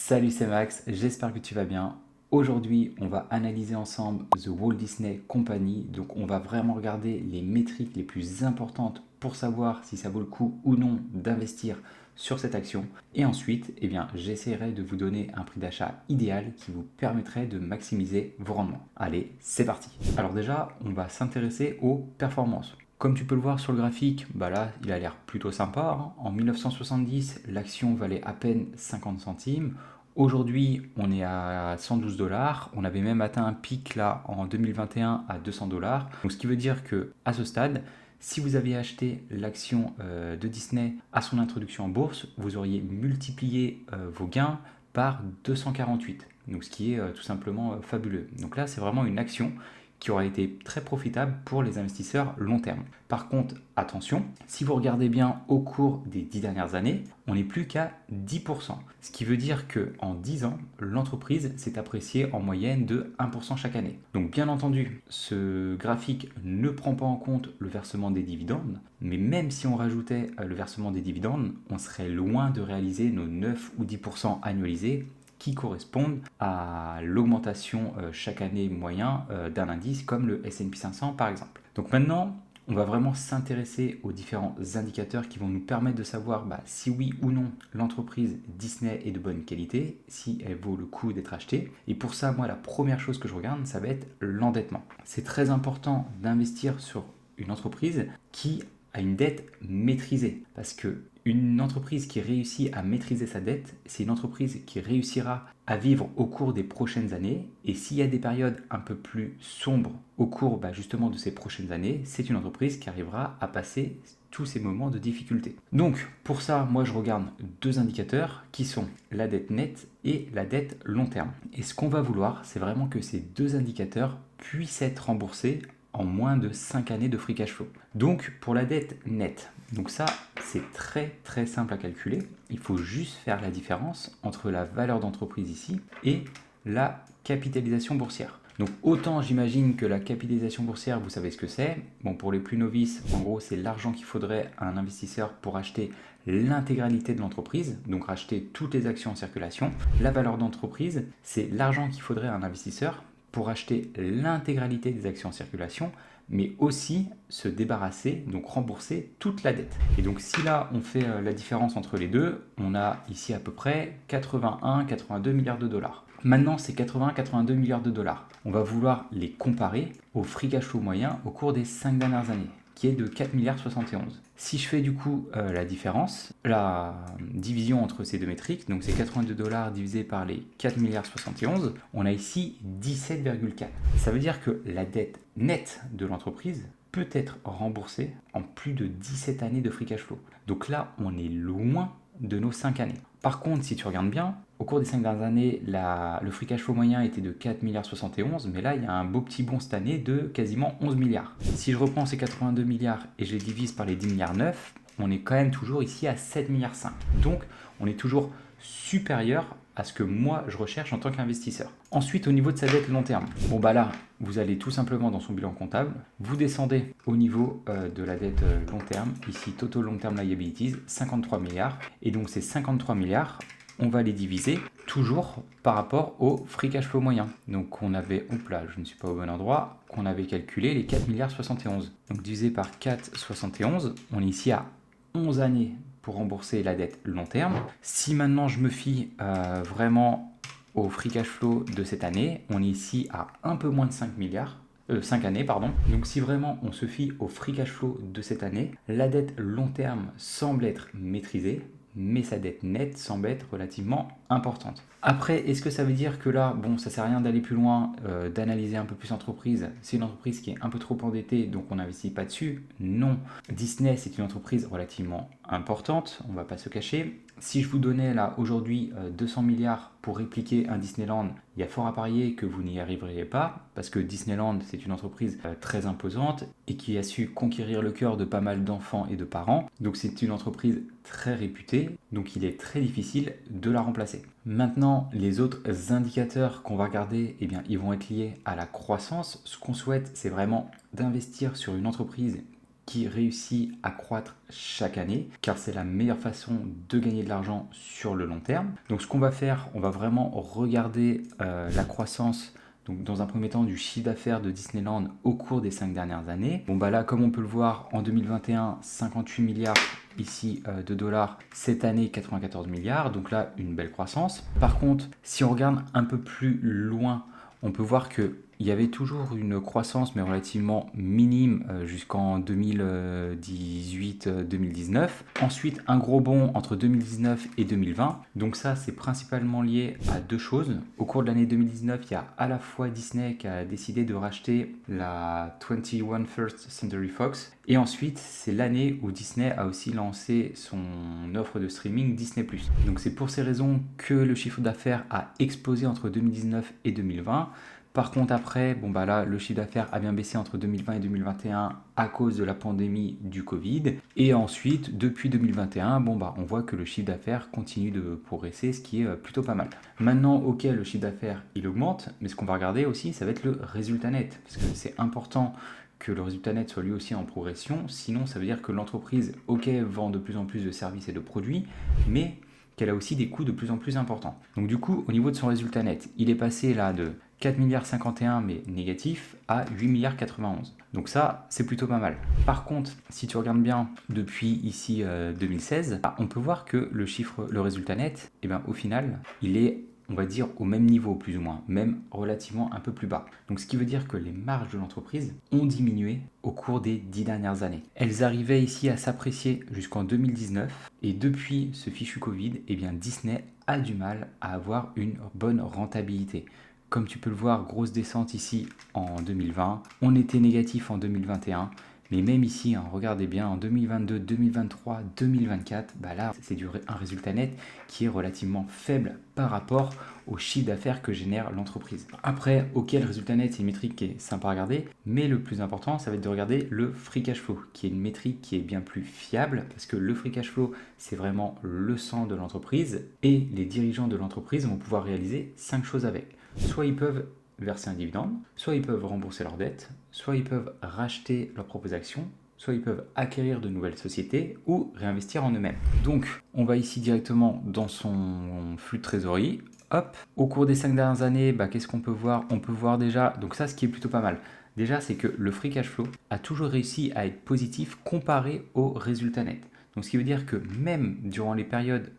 Salut, c'est Max, j'espère que tu vas bien. Aujourd'hui, on va analyser ensemble The Walt Disney Company. Donc, on va vraiment regarder les métriques les plus importantes pour savoir si ça vaut le coup ou non d'investir sur cette action. Et ensuite, j'essaierai de vous donner un prix d'achat idéal qui vous permettrait de maximiser vos rendements. Allez, c'est parti. Alors déjà, on va s'intéresser aux performances. Comme tu peux le voir sur le graphique, là, il a l'air plutôt sympa, hein. En 1970, l'action valait à peine 50 centimes. Aujourd'hui, on est à 112 dollars. On avait même atteint un pic là en 2021 à 200 dollars. Donc, ce qui veut dire que à ce stade, si vous aviez acheté l'action de Disney à son introduction en bourse, vous auriez multiplié vos gains par 248. Donc, ce qui est tout simplement fabuleux. Donc là, c'est vraiment une action qui aura été très profitable pour les investisseurs long terme. Par contre, attention, si vous regardez bien au cours des 10 dernières années, on n'est plus qu'à 10%. Ce qui veut dire qu'en 10 ans, l'entreprise s'est appréciée en moyenne de 1% chaque année. Donc bien entendu, ce graphique ne prend pas en compte le versement des dividendes, mais même si on rajoutait le versement des dividendes, on serait loin de réaliser nos 9 ou 10% annualisés qui correspondent à l'augmentation chaque année moyen d'un indice comme le S&P 500 par exemple. Donc maintenant, on va vraiment s'intéresser aux différents indicateurs qui vont nous permettre de savoir si oui ou non l'entreprise Disney est de bonne qualité, si elle vaut le coup d'être achetée. Et pour ça, moi, la première chose que je regarde, ça va être l'endettement. C'est très important d'investir sur une entreprise qui a une dette maîtrisée. Parce que une entreprise qui réussit à maîtriser sa dette, c'est une entreprise qui réussira à vivre au cours des prochaines années. Et s'il y a des périodes un peu plus sombres au cours justement de ces prochaines années, c'est une entreprise qui arrivera à passer tous ces moments de difficulté. Donc pour ça, moi je regarde deux indicateurs qui sont la dette nette et la dette long terme. Et ce qu'on va vouloir, c'est vraiment que ces deux indicateurs puissent être remboursés en moins de 5 années de free cash flow. Donc pour la dette nette, donc ça c'est très très simple à calculer. Il faut juste faire la différence entre la valeur d'entreprise ici et la capitalisation boursière. Donc autant j'imagine que la capitalisation boursière, vous savez ce que c'est. Bon, pour les plus novices, en gros c'est l'argent qu'il faudrait à un investisseur pour acheter l'intégralité de l'entreprise, donc racheter toutes les actions en circulation. La valeur d'entreprise, c'est l'argent qu'il faudrait à un investisseur pour acheter l'intégralité des actions en circulation, mais aussi se débarrasser, donc rembourser toute la dette. Et donc si là on fait la différence entre les deux, on a ici à peu près 81-82 milliards de dollars. Maintenant c'est 80-82 milliards de dollars. On va vouloir les comparer au free cash flow moyen au cours des 5 dernières années, qui est de 4 milliards 71. Si je fais du coup la différence, la division entre ces deux métriques, donc c'est 82 dollars divisé par les 4 milliards 71, on a ici 17,4. Ça veut dire que la dette nette de l'entreprise peut être remboursée en plus de 17 années de free cash flow. Donc là, on est loin de nos 5 années. Par contre, si tu regardes bien, au cours des 5 dernières années, le free cash flow moyen était de 4 milliards 71, mais là, il y a un beau petit bond cette année de quasiment 11 milliards. Si je reprends ces 82 milliards et je les divise par les 10 milliards 9, on est quand même toujours ici à 7 milliards 5. Donc, on est toujours supérieur à ce que moi je recherche en tant qu'investisseur. Ensuite, au niveau de sa dette long terme, là, vous allez tout simplement dans son bilan comptable, vous descendez au niveau de la dette long terme, ici Total Long Term Liabilities, 53 milliards, et donc ces 53 milliards, on va les diviser toujours par rapport au free cash flow moyen. Donc on avait, je ne suis pas au bon endroit, qu'on avait calculé les 4 milliards 71. Donc divisé par 4,71, on est ici à 11 années pour rembourser la dette long terme. Si maintenant je me fie vraiment au free cash flow de cette année, on est ici à un peu moins de 5 années, pardon. Donc si vraiment on se fie au free cash flow de cette année, la dette long terme semble être maîtrisée, mais sa dette nette semble être relativement importante. Après, est-ce que ça veut dire que là, ça sert à rien d'aller plus loin, d'analyser un peu plus l'entreprise? C'est une entreprise qui est un peu trop endettée, donc on n'investit pas dessus? Non. Disney, c'est une entreprise relativement importante, on ne va pas se cacher. Si je vous donnais là aujourd'hui 200 milliards pour répliquer un Disneyland, il y a fort à parier que vous n'y arriveriez pas, parce que Disneyland, c'est une entreprise très imposante et qui a su conquérir le cœur de pas mal d'enfants et de parents. Donc c'est une entreprise très réputée, donc il est très difficile de la remplacer. Maintenant, les autres indicateurs qu'on va regarder, ils vont être liés à la croissance. Ce qu'on souhaite, c'est vraiment d'investir sur une entreprise qui réussit à croître chaque année, car c'est la meilleure façon de gagner de l'argent sur le long terme. Donc ce qu'on va faire, on va vraiment regarder la croissance, donc dans un premier temps, du chiffre d'affaires de Disneyland au cours des 5 dernières années. Bon bah là, comme on peut le voir, en 2021, 58 milliards ici de dollars, cette année 94 milliards, donc là une belle croissance. Par contre, si on regarde un peu plus loin, on peut voir que il y avait toujours une croissance, mais relativement minime jusqu'en 2018-2019. Ensuite, un gros bond entre 2019 et 2020. Donc ça, c'est principalement lié à deux choses. Au cours de l'année 2019, il y a à la fois Disney qui a décidé de racheter la 21st Century Fox. Et ensuite, c'est l'année où Disney a aussi lancé son offre de streaming Disney+. Donc c'est pour ces raisons que le chiffre d'affaires a explosé entre 2019 et 2020. Par contre, après, bon bah là, le chiffre d'affaires a bien baissé entre 2020 et 2021 à cause de la pandémie du Covid. Et ensuite, depuis 2021, bon bah on voit que le chiffre d'affaires continue de progresser, ce qui est plutôt pas mal. Maintenant, ok, le chiffre d'affaires il augmente, mais ce qu'on va regarder aussi, ça va être le résultat net, parce que c'est important que le résultat net soit lui aussi en progression. Sinon, ça veut dire que l'entreprise, ok, vend de plus en plus de services et de produits, mais qu'elle a aussi des coûts de plus en plus importants. Donc du coup, au niveau de son résultat net, il est passé là de 4 milliards 51 mais négatif à 8 milliards 91. Donc ça, c'est plutôt pas mal. Par contre, si tu regardes bien depuis ici 2016, on peut voir que le résultat net, eh ben, au final, il est, on va dire, au même niveau plus ou moins, même relativement un peu plus bas. Donc ce qui veut dire que les marges de l'entreprise ont diminué au cours des 10 dernières années. Elles arrivaient ici à s'apprécier jusqu'en 2019 et depuis ce fichu Covid, eh bien Disney a du mal à avoir une bonne rentabilité. Comme tu peux le voir, grosse descente ici en 2020, on était négatif en 2021, mais même ici, regardez bien, en 2022, 2023, 2024, bah là, c'est un résultat net qui est relativement faible par rapport au chiffre d'affaires que génère l'entreprise. Après, ok, le résultat net, c'est une métrique qui est sympa à regarder, mais le plus important, ça va être de regarder le free cash flow, qui est une métrique qui est bien plus fiable, parce que le free cash flow, c'est vraiment le sang de l'entreprise, et les dirigeants de l'entreprise vont pouvoir réaliser 5 choses avec. Soit ils peuvent verser un dividende, soit ils peuvent rembourser leurs dettes, soit ils peuvent racheter leurs propres actions, soit ils peuvent acquérir de nouvelles sociétés ou réinvestir en eux-mêmes. Donc, on va ici directement dans son flux de trésorerie. Hop, au cours des 5 dernières années, qu'est-ce qu'on peut voir? On peut voir déjà, donc ça, ce qui est plutôt pas mal. Déjà, c'est que le free cash flow a toujours réussi à être positif comparé au résultat net. Donc, ce qui veut dire que même durant les périodes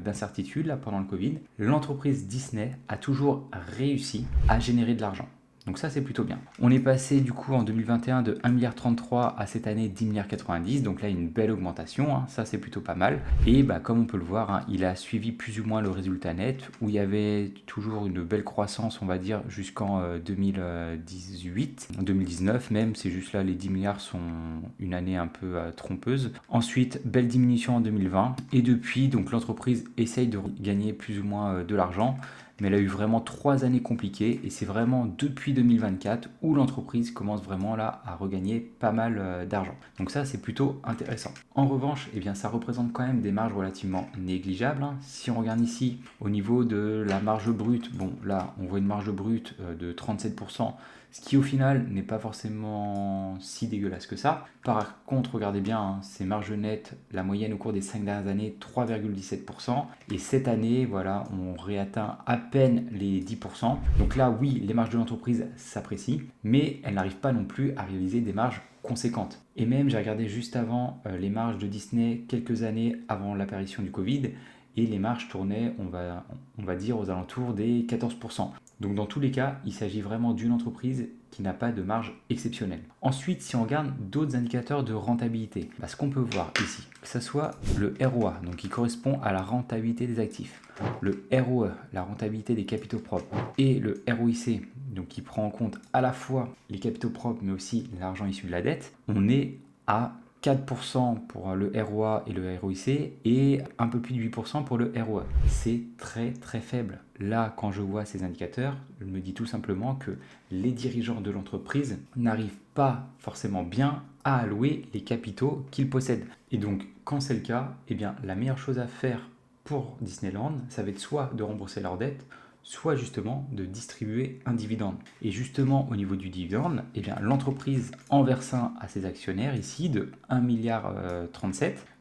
d'incertitude, là, pendant le Covid, l'entreprise Disney a toujours réussi à générer de l'argent. Donc ça, c'est plutôt bien. On est passé du coup en 2021 de 1,33 milliard à cette année 10,90 milliards. Donc là, une belle augmentation. Ça, c'est plutôt pas mal. Et comme on peut le voir, il a suivi plus ou moins le résultat net où il y avait toujours une belle croissance, on va dire, jusqu'en 2018. En 2019 même, c'est juste là, les 10 milliards sont une année un peu trompeuse. Ensuite, belle diminution en 2020. Et depuis, donc l'entreprise essaye de gagner plus ou moins de l'argent. Mais elle a eu vraiment 3 années compliquées et c'est vraiment depuis 2024 où l'entreprise commence vraiment là à regagner pas mal d'argent. Donc ça, c'est plutôt intéressant. En revanche, ça représente quand même des marges relativement négligeables. Si on regarde ici au niveau de la marge brute, bon là on voit une marge brute de 37%, ce qui au final n'est pas forcément si dégueulasse que ça. Par contre, regardez bien, ces marges nettes, la moyenne au cours des 5 dernières années, 3,17%. Et cette année, voilà, on réatteint à peine les 10%. Donc là, oui, les marges de l'entreprise s'apprécient, mais elles n'arrivent pas non plus à réaliser des marges conséquentes. Et même, j'ai regardé juste avant les marges de Disney, quelques années avant l'apparition du Covid, et les marges tournaient, on va dire, aux alentours des 14%. Donc dans tous les cas, il s'agit vraiment d'une entreprise qui n'a pas de marge exceptionnelle. Ensuite, si on regarde d'autres indicateurs de rentabilité, ce qu'on peut voir ici, que ce soit le ROA, donc qui correspond à la rentabilité des actifs, le ROE, la rentabilité des capitaux propres, et le ROIC, donc qui prend en compte à la fois les capitaux propres mais aussi l'argent issu de la dette, on est à 4% pour le ROA et le ROIC et un peu plus de 8% pour le ROE. C'est très très faible. Là, quand je vois ces indicateurs, je me dis tout simplement que les dirigeants de l'entreprise n'arrivent pas forcément bien à allouer les capitaux qu'ils possèdent. Et donc, quand c'est le cas, la meilleure chose à faire pour Disneyland, ça va être soit de rembourser leurs dettes, soit justement de distribuer un dividende. Et justement au niveau du dividende, eh bien, l'entreprise en verse un à ses actionnaires ici de 1,37 milliard.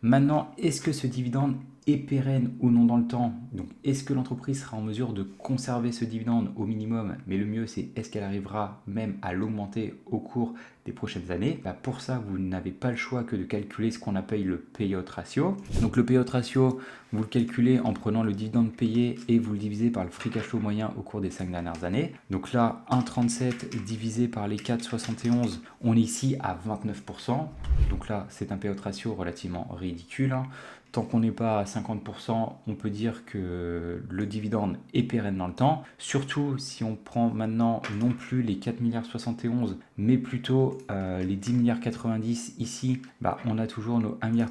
Maintenant, est-ce que ce dividende est pérenne ou non dans le temps? Donc, est-ce que l'entreprise sera en mesure de conserver ce dividende au minimum? Mais le mieux, c'est est-ce qu'elle arrivera même à l'augmenter au cours des prochaines années? Pour ça, vous n'avez pas le choix que de calculer ce qu'on appelle le payout ratio. Donc, le payout ratio, vous le calculez en prenant le dividende payé et vous le divisez par le free cash flow moyen au cours des 5 dernières années. Donc là, 1,37 divisé par les 4,71, on est ici à 29%. Donc là, c'est un payout ratio relativement ridicule. Tant qu'on n'est pas à 50%, on peut dire que le dividende est pérenne dans le temps. Surtout si on prend maintenant non plus les 4,71 milliards, mais plutôt les 10,90 milliards ici, on a toujours nos 1,37 milliard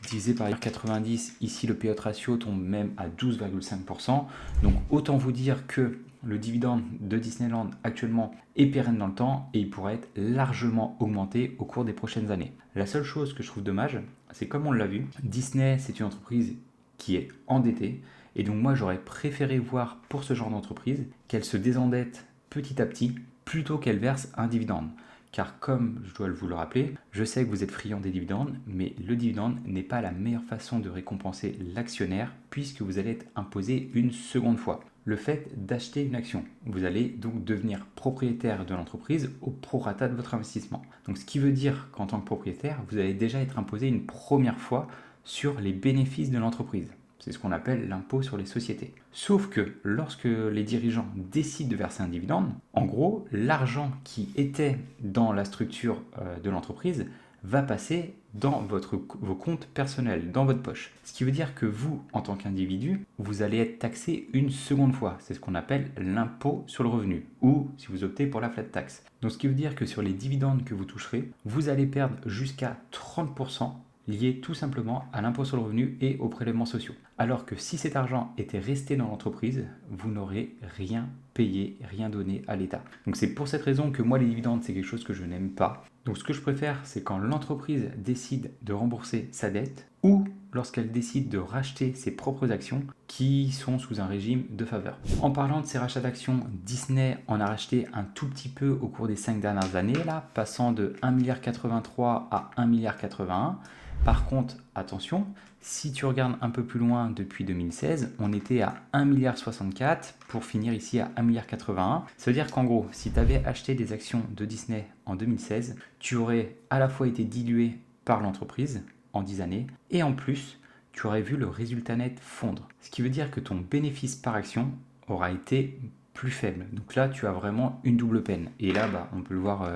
divisé par 90. Ici, le payout ratio tombe même à 12,5%. Donc autant vous dire que le dividende de Disneyland actuellement est pérenne dans le temps et il pourrait être largement augmenté au cours des prochaines années. La seule chose que je trouve dommage, c'est comme on l'a vu, Disney c'est une entreprise qui est endettée et donc moi j'aurais préféré voir pour ce genre d'entreprise qu'elle se désendette petit à petit plutôt qu'elle verse un dividende. Car comme je dois vous le rappeler, je sais que vous êtes friand des dividendes, mais le dividende n'est pas la meilleure façon de récompenser l'actionnaire puisque vous allez être imposé une seconde fois. Le fait d'acheter une action. Vous allez donc devenir propriétaire de l'entreprise au prorata de votre investissement. Donc ce qui veut dire qu'en tant que propriétaire, vous allez déjà être imposé une première fois sur les bénéfices de l'entreprise. C'est ce qu'on appelle l'impôt sur les sociétés. Sauf que lorsque les dirigeants décident de verser un dividende, en gros, l'argent qui était dans la structure de l'entreprise va passer dans vos comptes personnels, dans votre poche. Ce qui veut dire que vous, en tant qu'individu, vous allez être taxé une seconde fois. C'est ce qu'on appelle l'impôt sur le revenu, ou si vous optez pour la flat tax. Donc ce qui veut dire que sur les dividendes que vous toucherez, vous allez perdre jusqu'à 30% lié tout simplement à l'impôt sur le revenu et aux prélèvements sociaux. Alors que si cet argent était resté dans l'entreprise, vous n'aurez rien payé, rien donné à l'État. Donc c'est pour cette raison que moi les dividendes c'est quelque chose que je n'aime pas. Donc ce que je préfère c'est quand l'entreprise décide de rembourser sa dette ou lorsqu'elle décide de racheter ses propres actions qui sont sous un régime de faveur. En parlant de ces rachats d'actions, Disney en a racheté un tout petit peu au cours des 5 dernières années, là, passant de 1,83 milliard à 1,81 milliard. Par contre, attention, si tu regardes un peu plus loin depuis 2016, on était à 1,64 milliard pour finir ici à 1,81 milliard. Ça veut dire qu'en gros, si tu avais acheté des actions de Disney en 2016, tu aurais à la fois été dilué par l'entreprise en 10 années et en plus, tu aurais vu le résultat net fondre. Ce qui veut dire que ton bénéfice par action aura été plus faible. Donc là, tu as vraiment une double peine. Et là, on peut le voir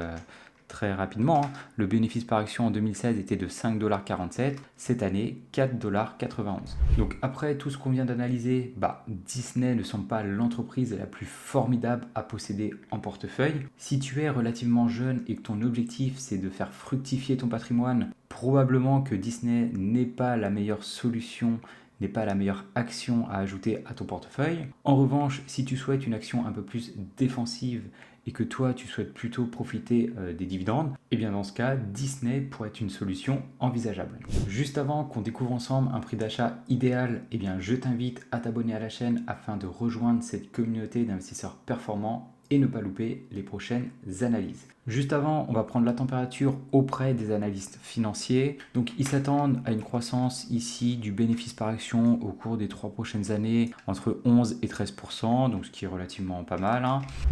très rapidement. Le bénéfice par action en 2016 était de 5,47 $. Cette année, 4,91 $. Donc après tout ce qu'on vient d'analyser, Disney ne semble pas l'entreprise la plus formidable à posséder en portefeuille. Si tu es relativement jeune et que ton objectif c'est de faire fructifier ton patrimoine, probablement que Disney n'est pas la meilleure solution, n'est pas la meilleure action à ajouter à ton portefeuille. En revanche, si tu souhaites une action un peu plus défensive et que toi tu souhaites plutôt profiter des dividendes, et bien dans ce cas, Disney pourrait être une solution envisageable. Juste avant qu'on découvre ensemble un prix d'achat idéal, et bien je t'invite à t'abonner à la chaîne afin de rejoindre cette communauté d'investisseurs performants et ne pas louper les prochaines analyses. Juste avant, on va prendre la température auprès des analystes financiers. Donc, ils s'attendent à une croissance ici du bénéfice par action au cours des 3 prochaines années entre 11 et 13%, donc ce qui est relativement pas mal.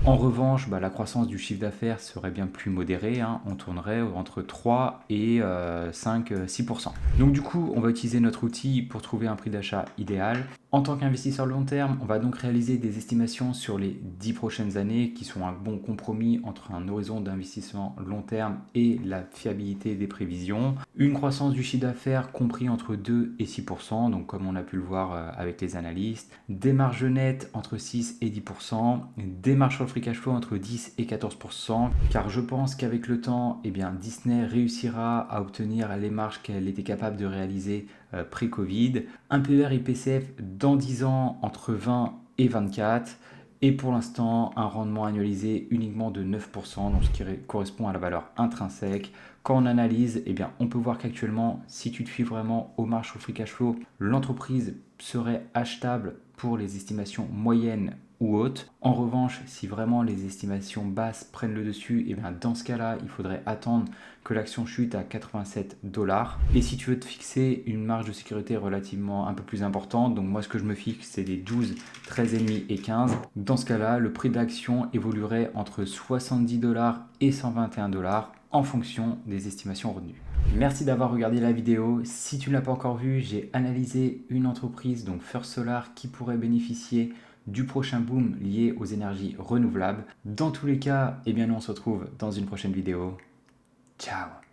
En revanche, la croissance du chiffre d'affaires serait bien plus modérée. On tournerait entre 3 et 5-6%. Donc, du coup, on va utiliser notre outil pour trouver un prix d'achat idéal. En tant qu'investisseur long terme, on va donc réaliser des estimations sur les 10 prochaines années qui sont un bon compromis entre un horizon d'investissement long terme et la fiabilité des prévisions. Une croissance du chiffre d'affaires compris entre 2 et 6%, donc comme on a pu le voir avec les analystes. Des marges nettes entre 6 et 10%. Des marges sur le free cash flow entre 10 et 14%. Car je pense qu'avec le temps, Disney réussira à obtenir les marges qu'elle était capable de réaliser pré-Covid. Un PER IPCF dans 10 ans entre 20 et 24 et pour l'instant un rendement annualisé uniquement de 9%, donc ce qui correspond à la valeur intrinsèque. Quand on analyse, on peut voir qu'actuellement, si tu te fies vraiment aux marges au free cash flow, l'entreprise serait achetable pour les estimations moyennes ou hautes. En revanche, si vraiment les estimations basses prennent le dessus, et bien dans ce cas-là, il faudrait attendre que l'action chute à 87 $. Et si tu veux te fixer une marge de sécurité relativement un peu plus importante, donc moi ce que je me fixe c'est des 12, 13,5 et 15. Dans ce cas-là, le prix d'action évoluerait entre 70 $ et 121 $ en fonction des estimations retenues. Merci d'avoir regardé la vidéo. Si tu ne l'as pas encore vue, j'ai analysé une entreprise, donc First Solar, qui pourrait bénéficier du prochain boom lié aux énergies renouvelables. Dans tous les cas, eh bien nous on se retrouve dans une prochaine vidéo. Ciao!